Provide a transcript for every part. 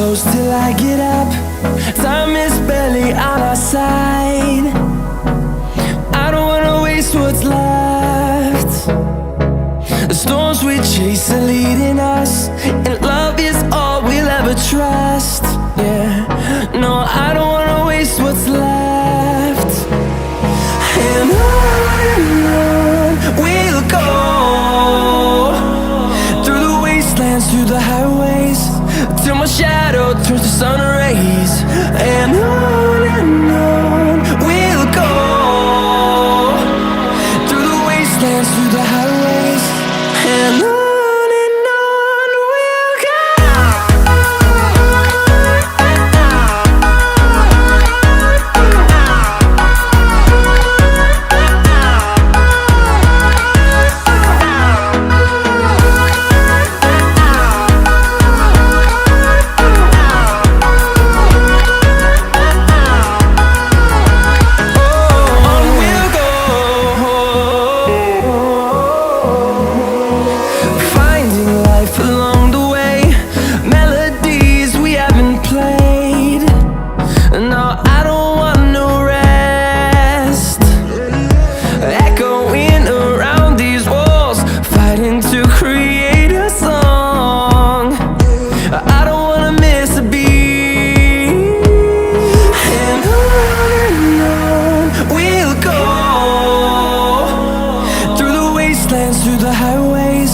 close till I get up. Time is barely on our side. I don't wanna waste what's left. The storms we chase are leading us, and love is all we'll ever trust. Yeah, no, I don't wanna waste what's left. And on we'll go, through the wastelands, through the highways, till my shadow turns to sun rays. And on we'll go, through the wastelands, through the highways, and on. Through the highways,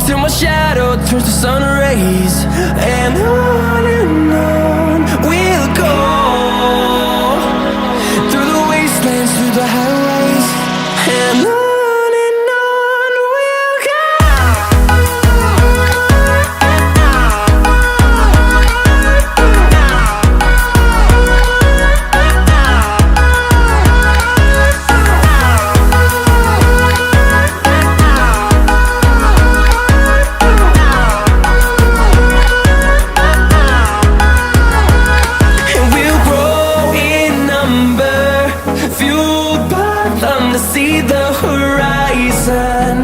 till my shadow turns to sun rays. And on we'll go, through the wastelands, through the highways, and on we'll go. See the horizon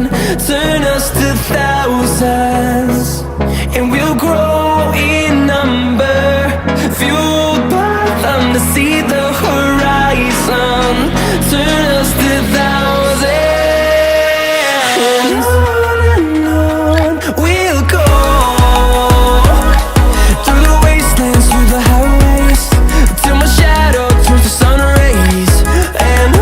turn us to thousands, and we'll grow in number, fueled by them to see the horizon turn us to thousands. And on we'll go, through the wastelands, through the highways, till my shadow turns to sun rays. And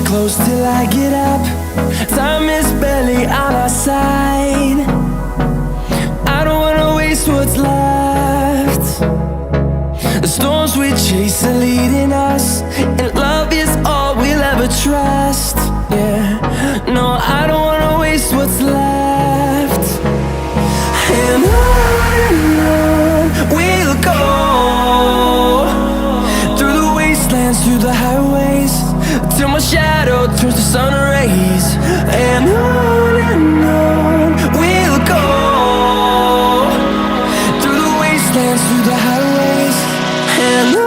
close till I get up. Time is barely on our side. I don't wanna waste what's left. The storms we chase are leading us, and love is all we'll ever trust. Yeah, no, I don't wanna waste what's left. And on we'll go, through the wastelands, through the highways, till my shadow turns to sun rays. And on we'll go, through the wastelands, through the highways, and on.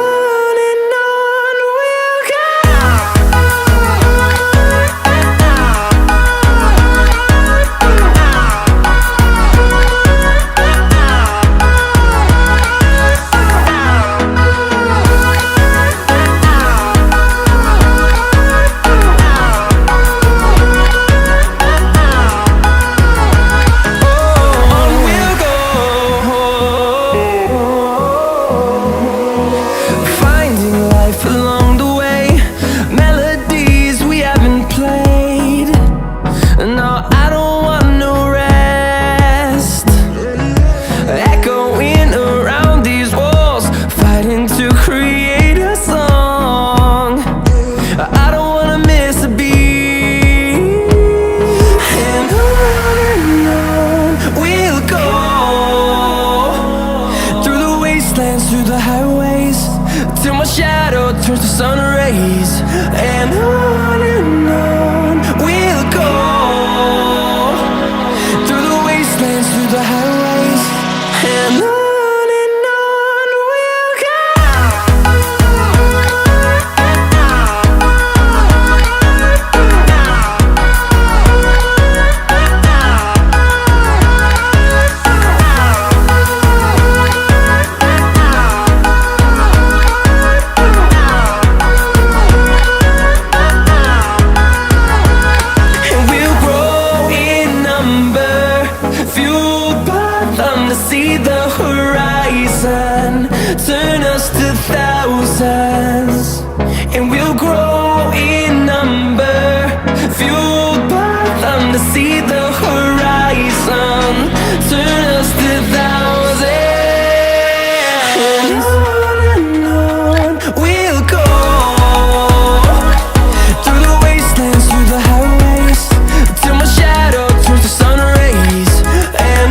wastelands, through the highways, till my shadow turns to sun rays. And on we'll go, through the wastelands, through the highways, and on. See the horizon turn us to thousands, and we'll grow in number, fueled by them. To see the horizon turn us to thousands, and on we'll go, through the wastelands, through the highways, till my shadow turns to sun rays. And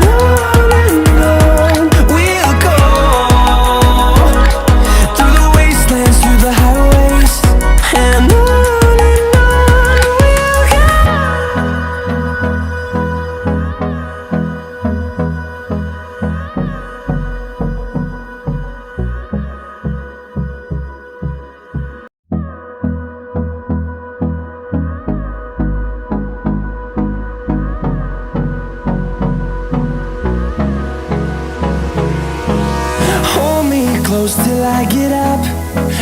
close till I get up.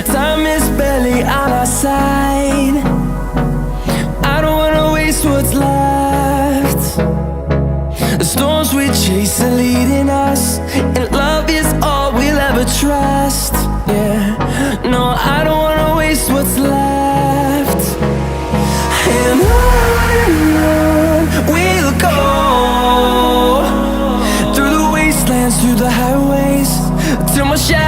Time is barely on our side. I don't wanna waste what's left. The storms we chase are leading us, and love is all we'll ever trust. Yeah, no, I don't wanna waste what's left. And on we'll go, through the wastelands, through the highways, till my shadow